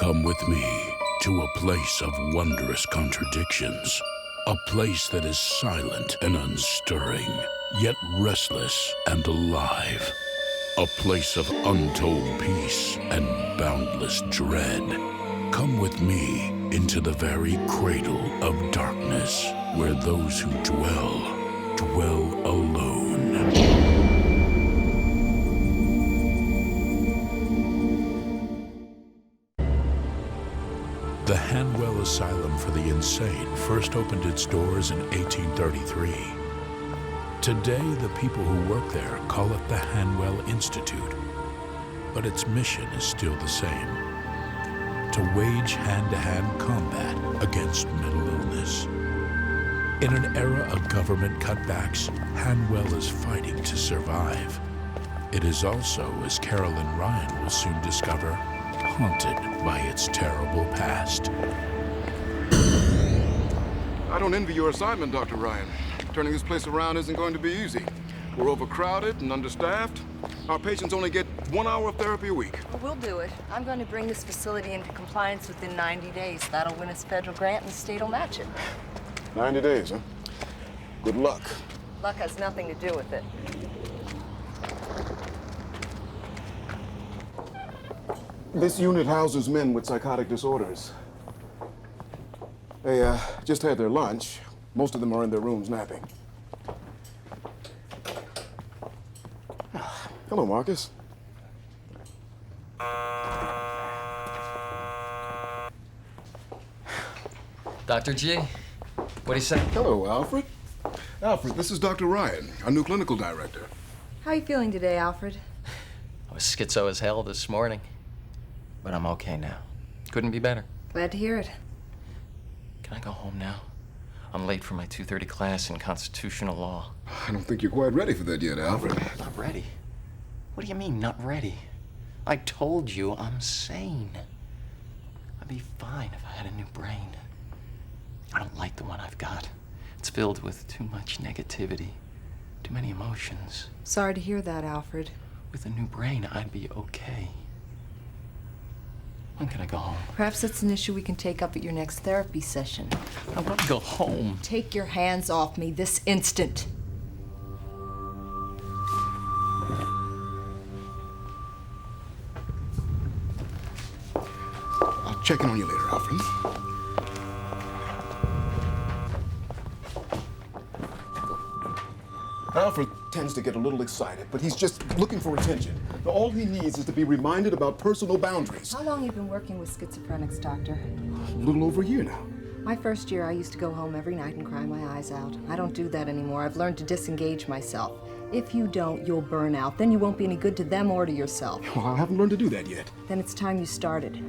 Come with me to a place of wondrous contradictions. A place that is silent and unstirring, yet restless and alive. A place of untold peace and boundless dread. Come with me into the very cradle of darkness, where those who dwell alone. The Hanwell Asylum for the Insane first opened its doors in 1833. Today, the people who work there call it the Hanwell Institute, but its mission is still the same: to wage hand-to-hand combat against mental illness. In an era of government cutbacks, Hanwell is fighting to survive. It is also, as Carol and Ryan will soon discover, haunted by its terrible past. I don't envy your assignment, Dr. Ryan. Turning this place around isn't going to be easy. We're overcrowded and understaffed. Our patients only get 1 hour of therapy a week. Well, we'll do it. I'm going to bring this facility into compliance within 90 days. That'll win us federal grant and the state will match it. 90 days, huh? Good luck. Luck has nothing to do with it. This unit houses men with psychotic disorders. They just had their lunch. Most of them are in their rooms napping. Hello, Marcus. Dr. G, what do you say? Hello, Alfred. Alfred, this is Dr. Ryan, our new clinical director. How are you feeling today, Alfred? I was schizo as hell this morning, but I'm okay now. Couldn't be better. Glad to hear it. Can I go home now? I'm late for my 2:30 class in constitutional law. I don't think you're quite ready for that yet, Alfred. Not ready? What do you mean, not ready? I told you I'm sane. I'd be fine if I had a new brain. I don't like the one I've got. It's filled with too much negativity, too many emotions. Sorry to hear that, Alfred. With a new brain, I'd be okay. When can I go home? Perhaps that's an issue we can take up at your next therapy session. I want to go home. Take your hands off me this instant. I'll check in on you later, Alfred. Alfred tends to get a little excited, but he's just looking for attention. All he needs is to be reminded about personal boundaries. How long have you been working with schizophrenics, Doctor? A little over a year now. My first year, I used to go home every night and cry my eyes out. I don't do that anymore. I've learned to disengage myself. If you don't, you'll burn out. Then you won't be any good to them or to yourself. Well, I haven't learned to do that yet. Then it's time you started.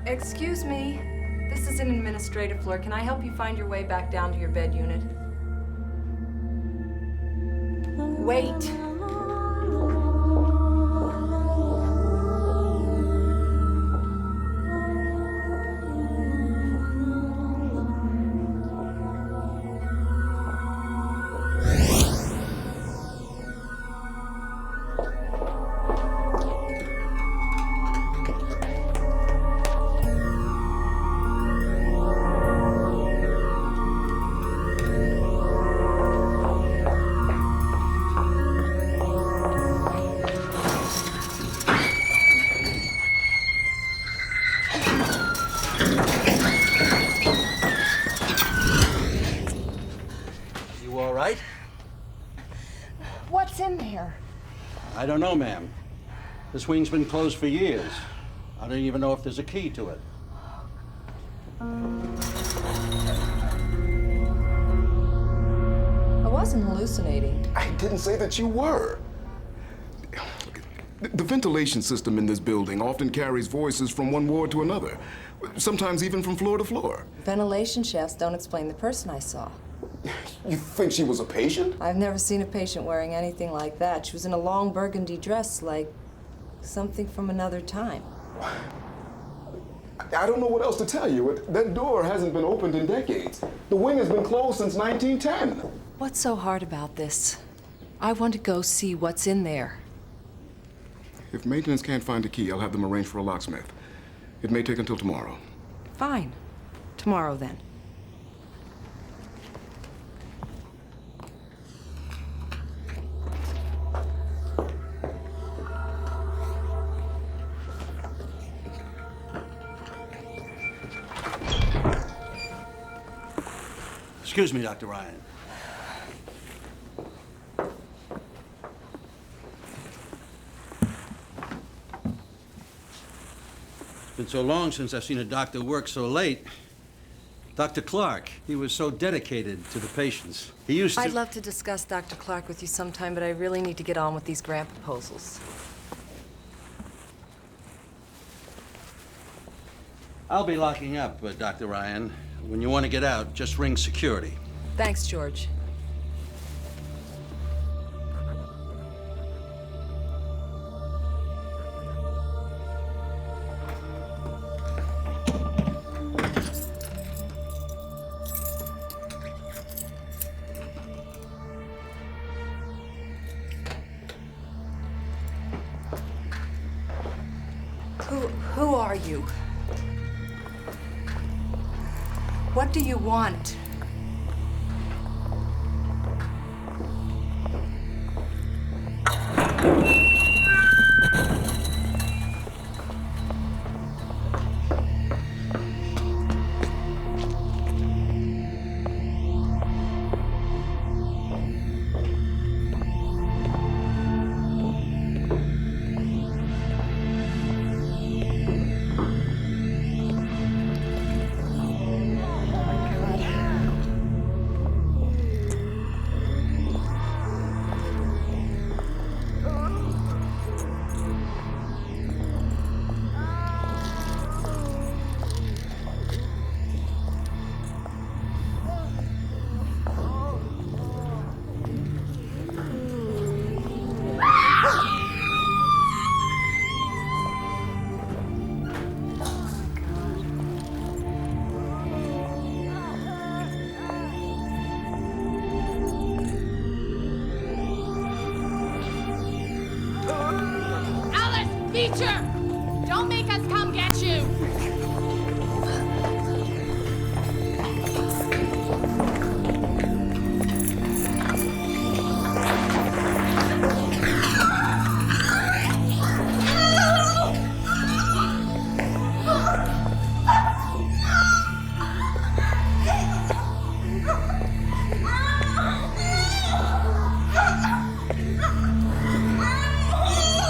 Excuse me. This is an administrative floor. Can I help you find your way back down to your bed unit? Wait. I don't know, ma'am. This wing's been closed for years. I don't even know if there's a key to it. I wasn't hallucinating. I didn't say that you were. The ventilation system in this building often carries voices from one ward to another, sometimes even from floor to floor. Ventilation shafts don't explain the person I saw. You think she was a patient? I've never seen a patient wearing anything like that. She was in a long burgundy dress, like something from another time. I don't know what else to tell you. That door hasn't been opened in decades. The wing has been closed since 1910. What's so hard about this? I want to go see what's in there. If maintenance can't find a key, I'll have them arrange for a locksmith. It may take until tomorrow. Fine. Tomorrow, then. Excuse me, Dr. Ryan. It's been so long since I've seen a doctor work so late. Dr. Clark, he was so dedicated to the patients. He used to... I'd love to discuss Dr. Clark with you sometime, but I really need to get on with these grant proposals. I'll be locking up, Dr. Ryan. When you want to get out, just ring security. Thanks, George. Who are you? What do you want? Don't make us come get you!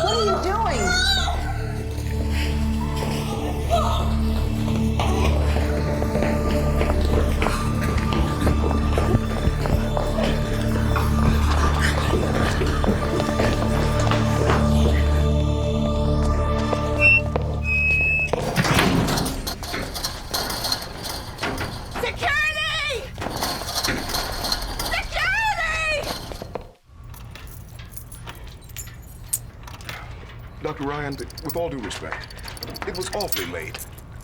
What are you doing? Security! Security! Dr. Ryan, with all due respect, it was awfully late.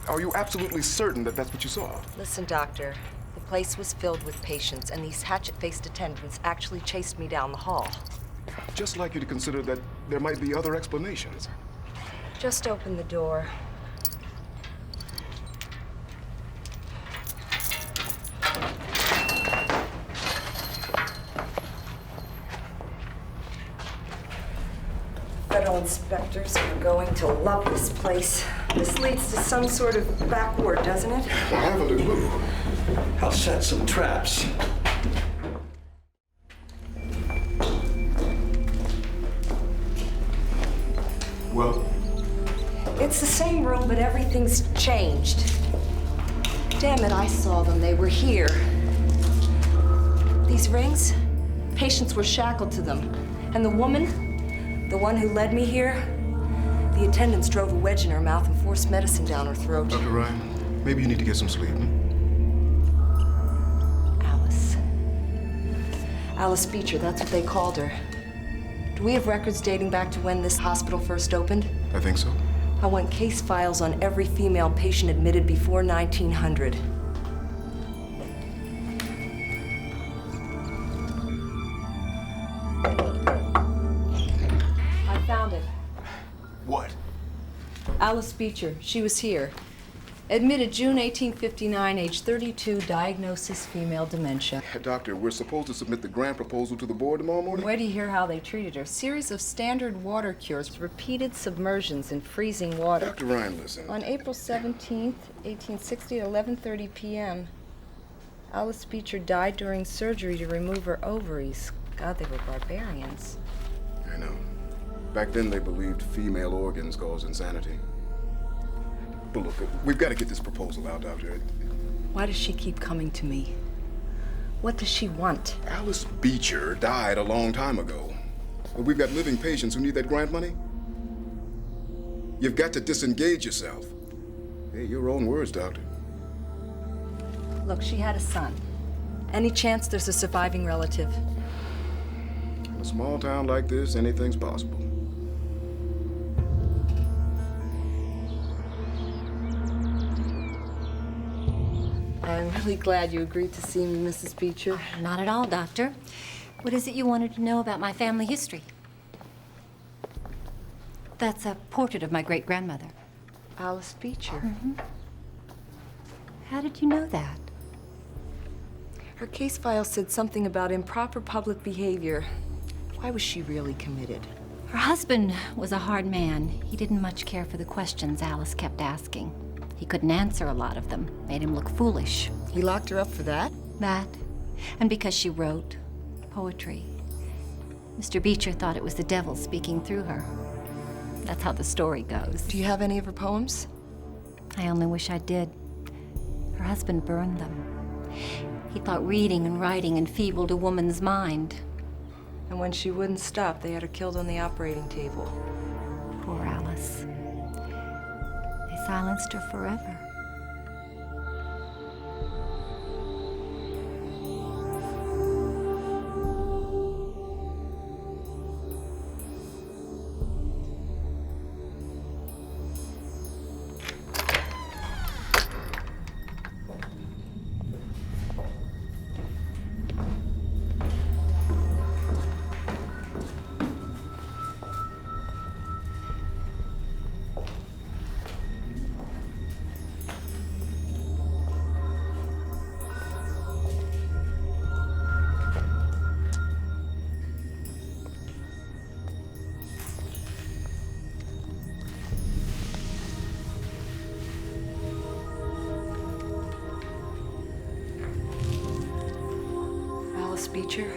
Are you absolutely certain that that's what you saw? Listen, Doctor. The place was filled with patients, and these hatchet-faced attendants actually chased me down the hall. Just like you to consider that there might be other explanations. Just open the door. Federal inspectors are going to love this place. This leads to some sort of backward, doesn't it? I haven't a clue. I'll set some traps. Well, It's the same room, but everything's changed. Damn it, I saw them. They were here. These rings, patients were shackled to them. And the woman, the one who led me here, the attendants drove a wedge in her mouth and forced medicine down her throat. Dr. Ryan, maybe you need to get some sleep. Alice Beecher, that's what they called her. Do we have records dating back to when this hospital first opened? I think so. I want case files on every female patient admitted before 1900. I found it. What? Alice Beecher, she was here. Admitted June 1859, age 32, diagnosis female dementia. Doctor, we're supposed to submit the grant proposal to the board tomorrow morning? Wait to hear how they treated her. Series of standard water cures, repeated submersions in freezing water. Dr. Ryan, listen. On April 17th, 1860 at 11:30 p.m., Alice Beecher died during surgery to remove her ovaries. God, they were barbarians. I know. Back then they believed female organs caused insanity. But look, we've got to get this proposal out, Doctor. Why does she keep coming to me? What does she want? Alice Beecher died a long time ago. But we've got living patients who need that grant money. You've got to disengage yourself. Hey, your own words, Doctor. Look, she had a son. Any chance there's a surviving relative? In a small town like this, anything's possible. I'm really glad you agreed to see me, Mrs. Beecher. Not at all, Doctor. What is it you wanted to know about my family history? That's a portrait of my great-grandmother. Alice Beecher. How did you know that? Her case file said something about improper public behavior. Why was she really committed? Her husband was a hard man. He didn't much care for the questions Alice kept asking. He couldn't answer a lot of them. Made him look foolish. He locked her up for that? That, and because she wrote poetry. Mr. Beecher thought it was the devil speaking through her. That's how the story goes. Do you have any of her poems? I only wish I did. Her husband burned them. He thought reading and writing enfeebled a woman's mind. And when she wouldn't stop, they had her killed on the operating table. Poor Alice. They silenced her forever. Alice Beecher?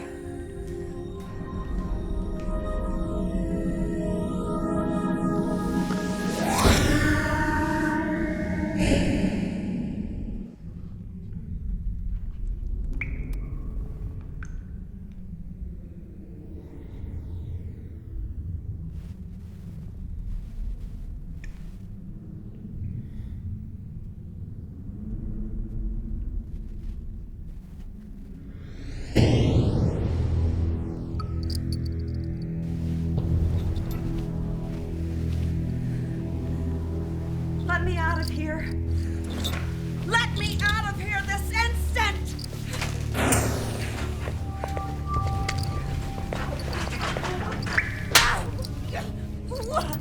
Let me out of here. Let me out of here this instant! Why?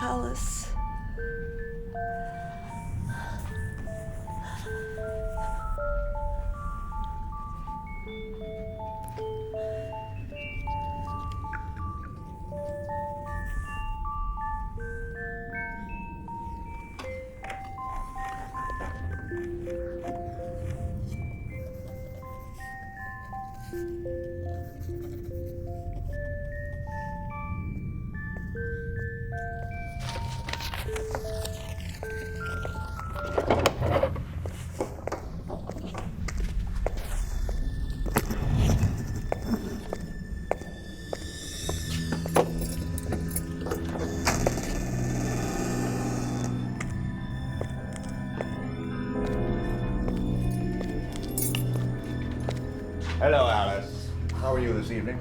Alice. Hello, Alice. How are you this evening?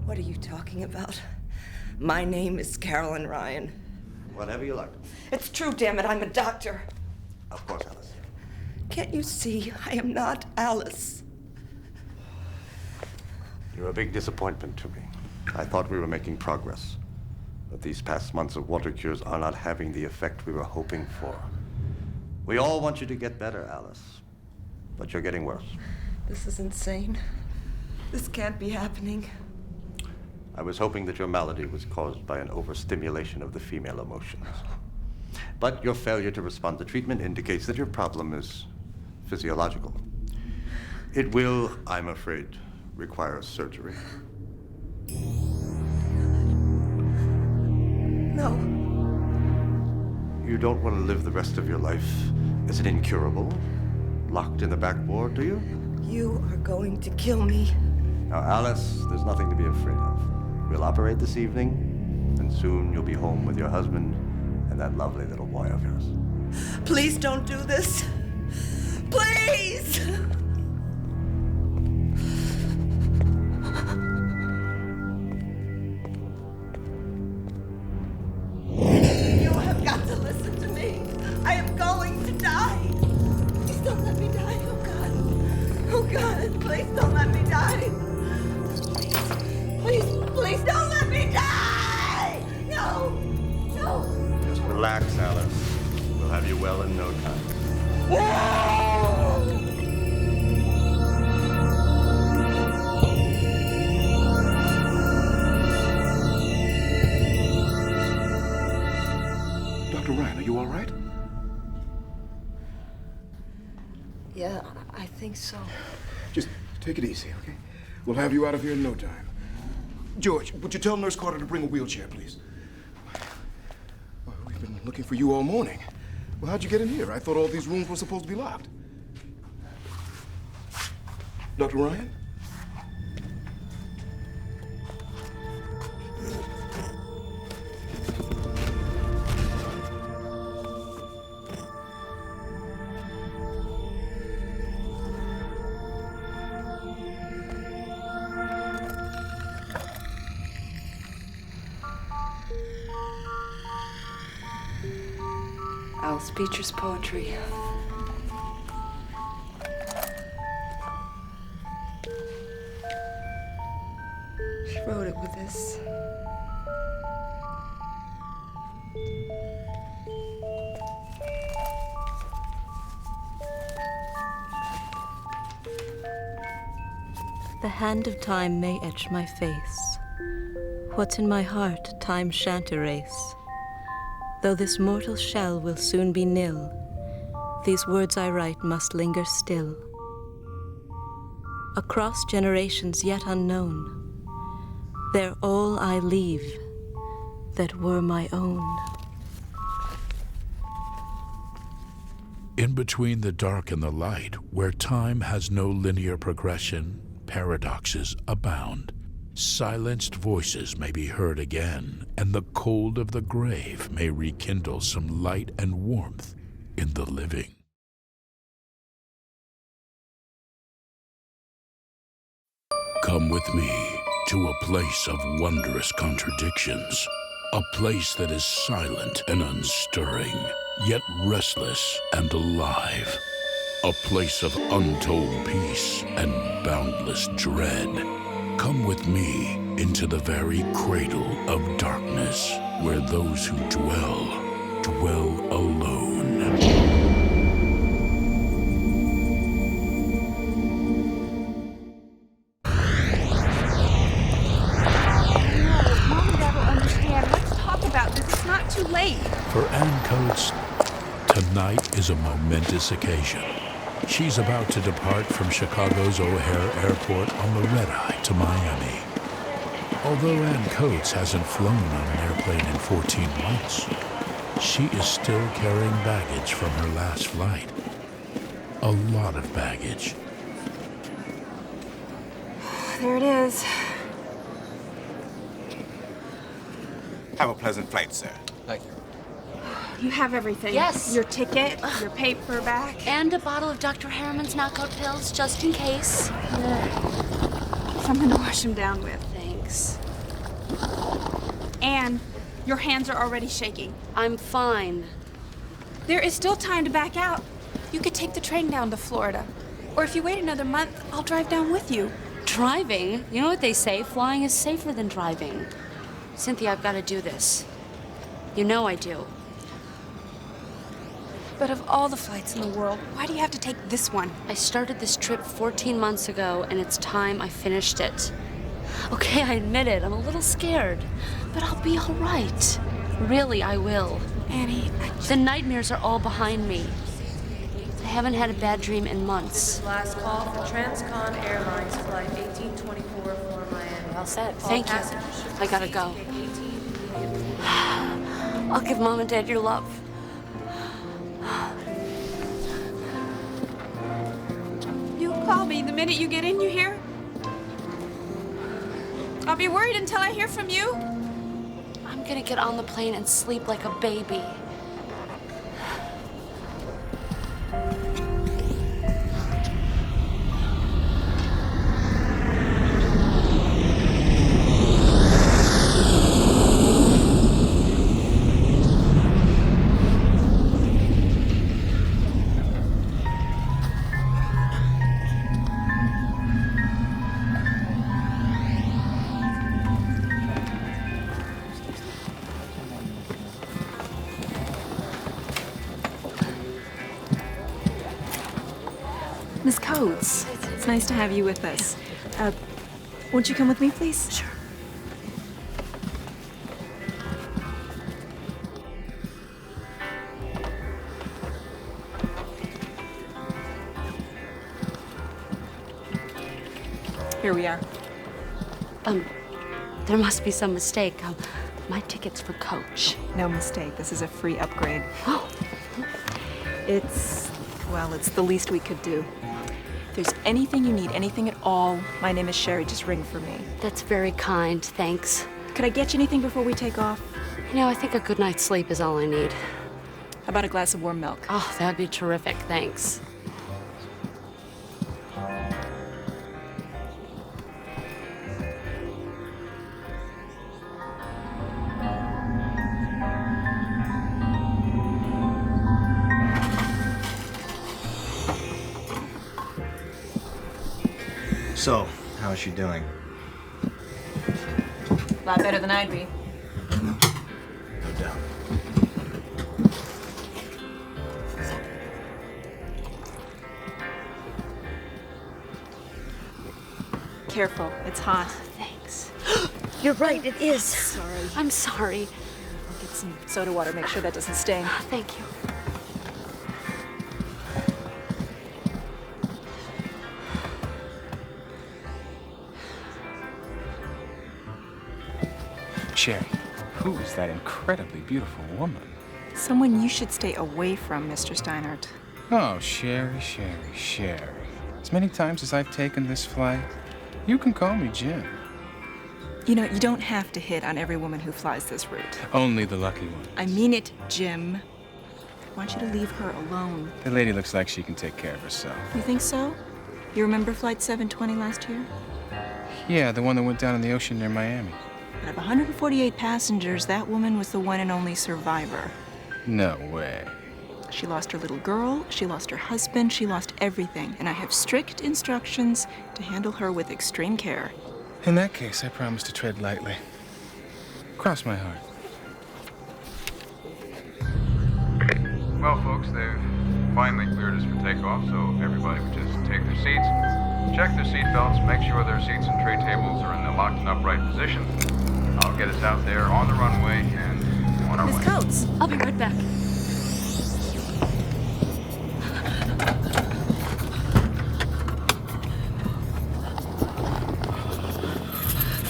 What are you talking about? My name is Carolyn Ryan. Whatever you like. It's true, damn it, I'm a doctor. Of course, Alice. Can't you see I am not Alice? You're a big disappointment to me. I thought we were making progress. But these past months of water cures are not having the effect we were hoping for. We all want you to get better, Alice. But you're getting worse. This is insane. This can't be happening. I was hoping that your malady was caused by an overstimulation of the female emotions. But your failure to respond to treatment indicates that your problem is physiological. It will, I'm afraid, require surgery. No. You don't want to live the rest of your life as an incurable, locked in the backboard, do you? You are going to kill me. Now, Alice, there's nothing to be afraid of. We'll operate this evening, and soon you'll be home with your husband and that lovely little boy of yours. Please don't do this. Please! You have got to listen to me. I am going to die. Please don't let me die. Oh, God. Oh, God. Please don't let me die. Please don't let me die! No! No! Just relax, Alice. We'll have you well in no time. Dr. Ryan, are you all right? Yeah, I think so. Just take it easy, okay? We'll have you out of here in no time. George, would you tell Nurse Carter to bring a wheelchair, please? Well, we've been looking for you all morning. Well, how'd you get in here? I thought all these rooms were supposed to be locked. Dr. Ryan? Alice Beecher's poetry. She wrote it with this. The hand of time may etch my face. What's in my heart, time shan't erase. Though this mortal shell will soon be nil, these words I write must linger still. Across generations yet unknown, they're all I leave that were my own. In between the dark and the light, where time has no linear progression, paradoxes abound. Silenced voices may be heard again, and the cold of the grave may rekindle some light and warmth in the living. Come with me to a place of wondrous contradictions, a place that is silent and unstirring, yet restless and alive, a place of untold peace and boundless dread. Come with me into the very cradle of darkness. where those who dwell alone. Mom and Dad will understand. Let's talk about this. It's not too late. For Ann Coates, tonight is a momentous occasion. She's about to depart from Chicago's O'Hare Airport on the red-eye to Miami. Although Ann Coates hasn't flown on an airplane in 14 months, she is still carrying baggage from her last flight. A lot of baggage. There it is. Have a pleasant flight, sir. Thank you. You have everything. Yes. Your ticket, your paperback. And a bottle of Dr. Harriman's knockout pills, just in case. Something to wash them down with. Thanks. And your hands are already shaking. I'm fine. There is still time to back out. You could take the train down to Florida. Or if you wait another month, I'll drive down with you. Driving? You know what they say, flying is safer than driving. Cynthia, I've got to do this. You know I do. But of all the flights in the world, why do you have to take this one? I started this trip 14 months ago, and it's time I finished it. Okay, I admit it, I'm a little scared, but I'll be all right. Really, I will. Annie, The nightmares are all behind me. I haven't had a bad dream in months. Last call for Transcon Airlines Flight 1824 for Miami. All set. Thank you. I gotta go. I'll give Mom and Dad your love. you call me the minute you get in, you hear? I'll be worried until I hear from you. I'm gonna get on the plane and sleep like a baby. Miss Coates, it's nice to have you with us. Won't you come with me, please? Sure. Here we are. There must be some mistake. My ticket's for coach. No mistake. This is a free upgrade. Oh. It's the least we could do. If there's anything you need, anything at all, my name is Sherry. Just ring for me. That's very kind, thanks. Could I get you anything before we take off? You know, I think a good night's sleep is all I need. How about a glass of warm milk? Oh, that'd be terrific, thanks. So, how's she doing? A lot better than I'd be. No doubt. Careful, it's hot. Thanks. You're right, it is. Sorry. I'm sorry. I'll get some soda water, make sure that doesn't sting. Thank you. Sherry, who is that incredibly beautiful woman? Someone you should stay away from, Mr. Steinert. Oh, Sherry. As many times as I've taken this flight, you can call me Jim. You know, you don't have to hit on every woman who flies this route. Only the lucky one. I mean it, Jim. I want you to leave her alone. The lady looks like she can take care of herself. You think so? You remember Flight 720 last year? Yeah, the one that went down in the ocean near Miami. Out of 148 passengers, that woman was the one and only survivor. No way. She lost her little girl, she lost her husband, she lost everything, and I have strict instructions to handle her with extreme care. In that case, I promise to tread lightly. Cross my heart. Well, folks, they've finally cleared us for takeoff, so everybody would just take their seats, check their seatbelts, make sure their seats and tray tables are in the locked and upright position. I'll get us out there on the runway and on our way. Miss Coates. I'll be right back.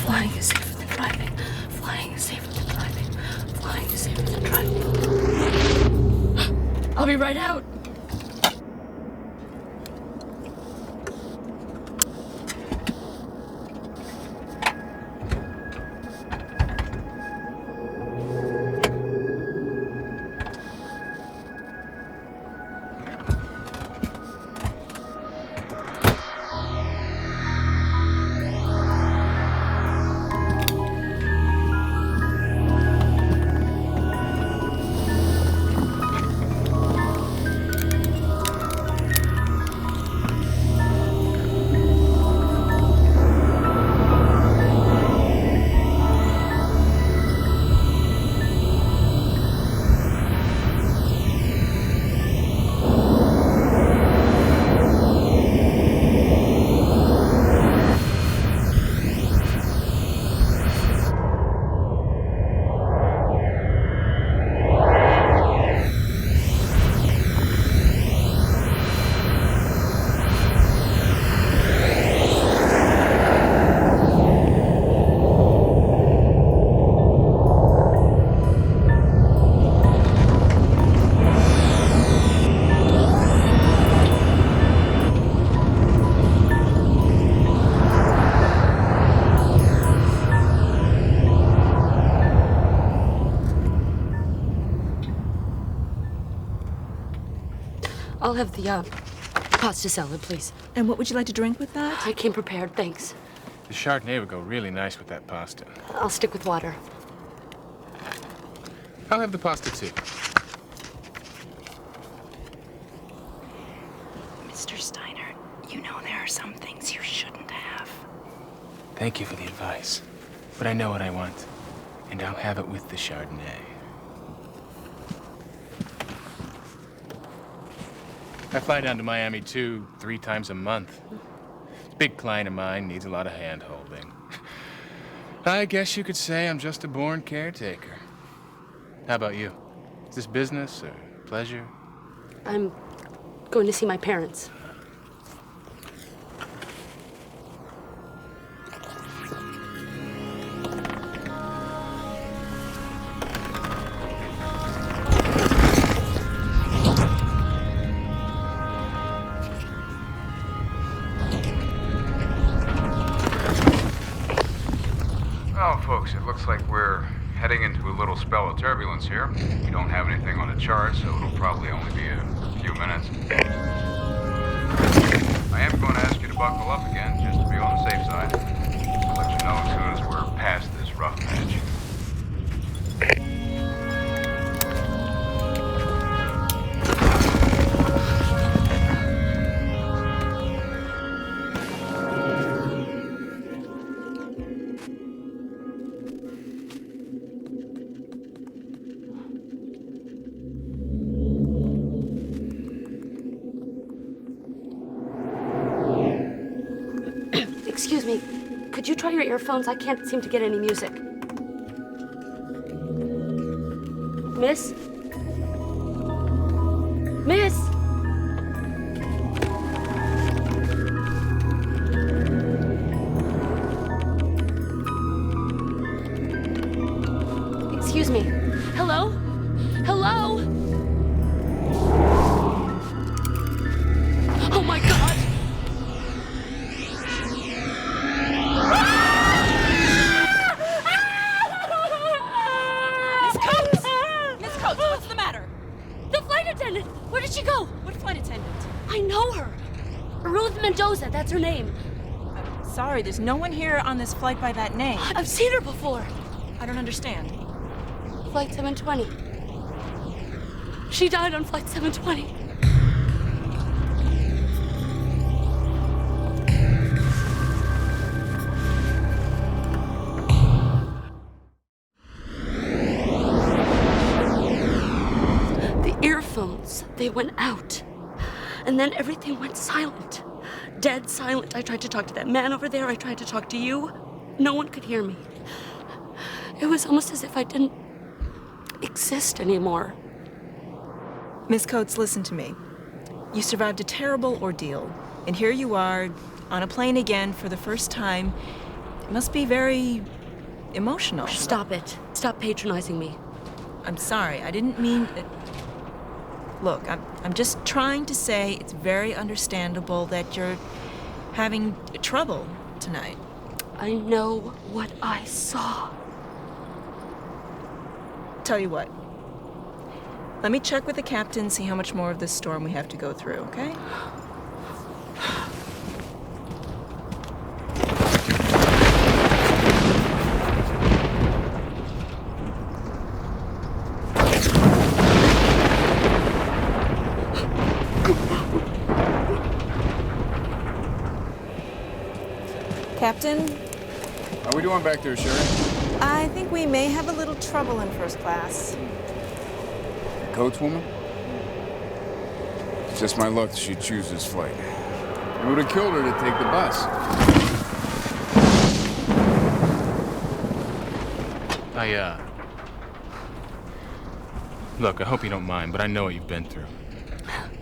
Flying is safer than driving. Flying is safer than driving. Flying is safer than driving. I'll be right out. I'll have the pasta salad, please. And what would you like to drink with that? I came prepared, thanks. The Chardonnay would go really nice with that pasta. I'll stick with water. I'll have the pasta too. Mr. Steiner, you know there are some things you shouldn't have. Thank you for the advice. But I know what I want. And I'll have it with the Chardonnay. I fly down to Miami 2-3 times a month. This big client of mine needs a lot of hand-holding. I guess you could say I'm just a born caretaker. How about you? Is this business or pleasure? I'm going to see my parents. Folks, it looks like we're heading into a little spell of turbulence here. We don't have anything on the chart, so it'll probably only be a few minutes. I am going to ask you to buckle up again, just to be on the safe side. I'll let you know as soon as we're past this rough patch. Excuse me, could you try your earphones? I can't seem to get any music. Miss? Miss? Excuse me. Hello? Hello? Oh my God! Where did she go? What flight attendant? I know her. Ruth Mendoza, that's her name. Sorry, there's no one here on this flight by that name. I've seen her before. I don't understand. Flight 720. She died on Flight 720. The earphones. lights, they went out. And then everything went silent. Dead silent. I tried to talk to that man over there. I tried to talk to you. No one could hear me. It was almost as if I didn't exist anymore. Miss Coates, listen to me. You survived a terrible ordeal, and here you are, on a plane again for the first time. It must be very emotional. Stop it. Stop patronizing me. I'm sorry, I didn't mean... Look, I'm just trying to say it's very understandable that you're having trouble tonight. I know what I saw. Tell you what. Let me check with the captain, see how much more of this storm we have to go through, okay? Captain? How we doing back there, Sherry? I think we may have a little trouble in first class. Coach woman? It's just my luck that she'd choose this flight. It would have killed her to take the bus. Look, I hope you don't mind, but I know what you've been through.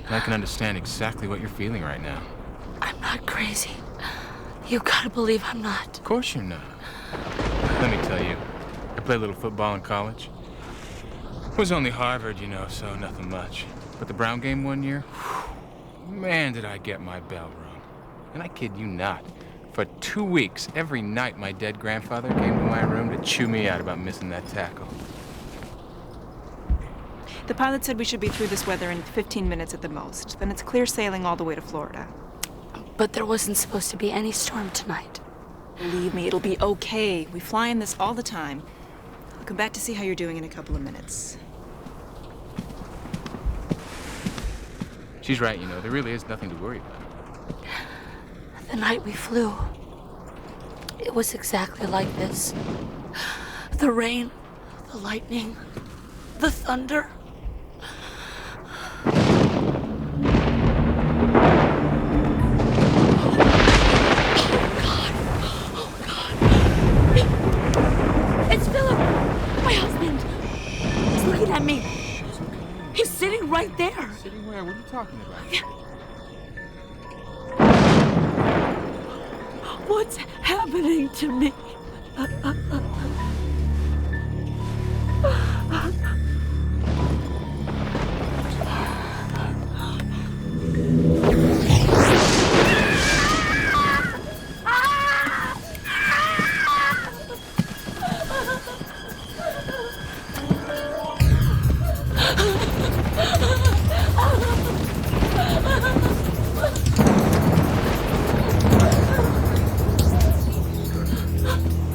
And I can understand exactly what you're feeling right now. I'm not crazy. You gotta believe I'm not. Of course you're not. Let me tell you, I played a little football in college. It was only Harvard, you know, so nothing much. But the Brown game one year, man, did I get my bell rung. And I kid you not. For 2 weeks, every night my dead grandfather came to my room to chew me out about missing that tackle. The pilot said we should be through this weather in 15 minutes at the most. Then it's clear sailing all the way to Florida. But there wasn't supposed to be any storm tonight. Believe me, it'll be okay. We fly in this all the time. I'll come back to see how you're doing in a couple of minutes. She's right, you know, there really is nothing to worry about. The night we flew, it was exactly like this. The rain, the lightning, the thunder. It's Philip, my husband. He's looking at me. He's sitting right there. Sitting where? What are you talking about? What's happening to me?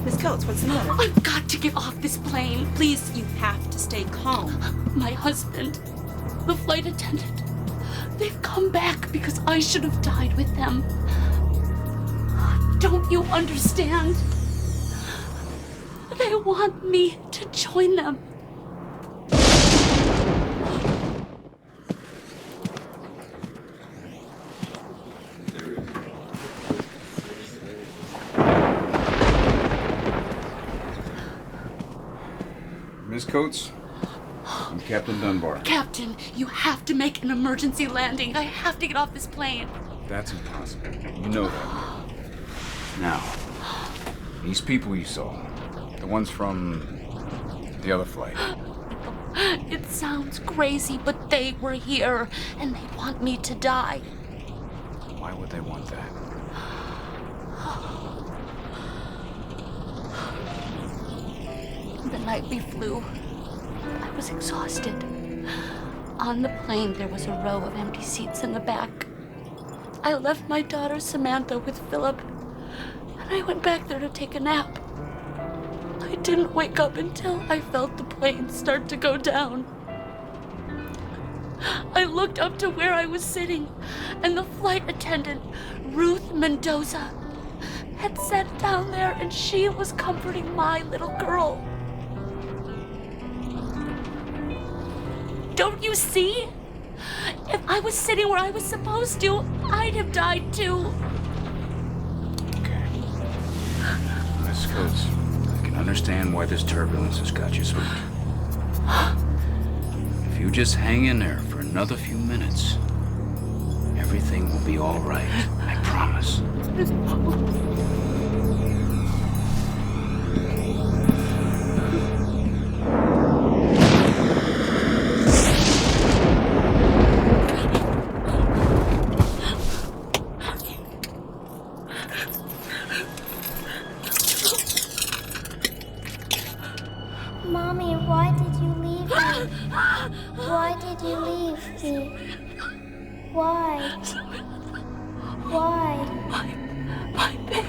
Miss Coates, what's the matter? I've got to get off this plane. Please, You have to stay calm. my husband, the flight attendant. They've come back because I should have died with them. Don't you understand? They want me to join them. Miss Coates, I'm Captain Dunbar. Captain, you have to make an emergency landing. I have to get off this plane. That's impossible. You know that. Now, these people you saw, the ones from the other flight. It sounds crazy, but they were here, and they want me to die. Why would they want that? The night we flew, I was exhausted. On the plane, there was a row of empty seats in the back. I left my daughter Samantha with Philip, and I went back there to take a nap. I didn't wake up until I felt the plane start to go down. I looked up to where I was sitting, and the flight attendant, Ruth Mendoza, had sat down there, and she was comforting my little girl. Don't you see? If I was sitting where I was supposed to, I'd have died too. Miss Coates, I can understand why this turbulence has got you spooked. If you just hang in there for another few minutes, everything will be all right. I promise. Mommy, why did you leave me? Why did you leave me? Why? Why? My baby.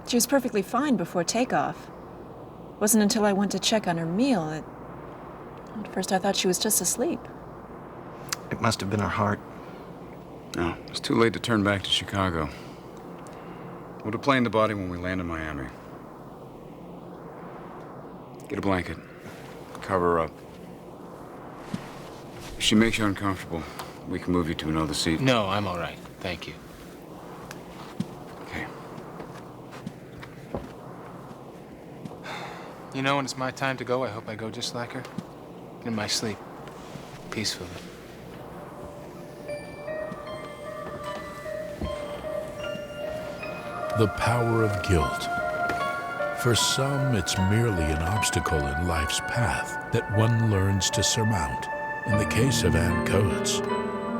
She was perfectly fine before takeoff. It wasn't until I went to check on her meal that... At first I thought she was just asleep. It must have been her heart. No, it's too late to turn back to Chicago. We'll deplane the body when we land in Miami. Get a blanket. Cover her up. If she makes you uncomfortable, we can move you to another seat. No, I'm all right. Thank you. Okay. You know, when it's my time to go, I hope I go just like her. In my sleep. Peacefully. The power of guilt. For some, it's merely an obstacle in life's path that one learns to surmount. In the case of Ann Coates,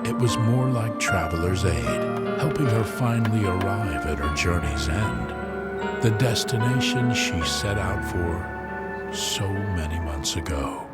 it was more like traveler's aid, helping her finally arrive at her journey's end, the destination she set out for so many months ago.